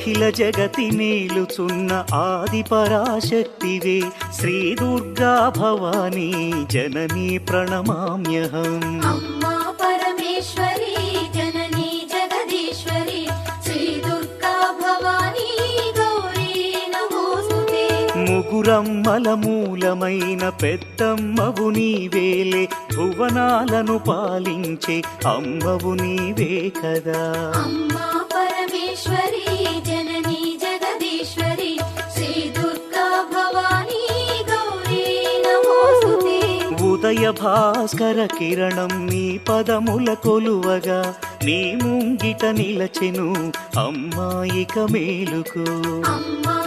అఖిల జగతి నేలుచున్న ఆది పరాశక్తివే శ్రీ దుర్గా భవానీ జననీ ప్రణమామ్యహం. అమ్మా పరమేశ్వరి జననీ జగదీశ్వరి శ్రీ దుర్గా భవానీ గౌరీ నమోస్తుతే. ముగురమ్మల మూలమైన పెద్దమ్మవు నీవేలే భువనాలను పాలించే అమ్మవు నీవే కదా. అమ్మా పరమేశ్వరి జననీ జగదీశ్వరి శ్రీ దుర్గా భవానీ గౌరీ నమోస్తుతే. ఉదయ భాస్కర కిరణం నీ పదముల కొలువగా నీ ముంగిట నిలచెను అమ్మాయిక మేలుకు. అమ్మా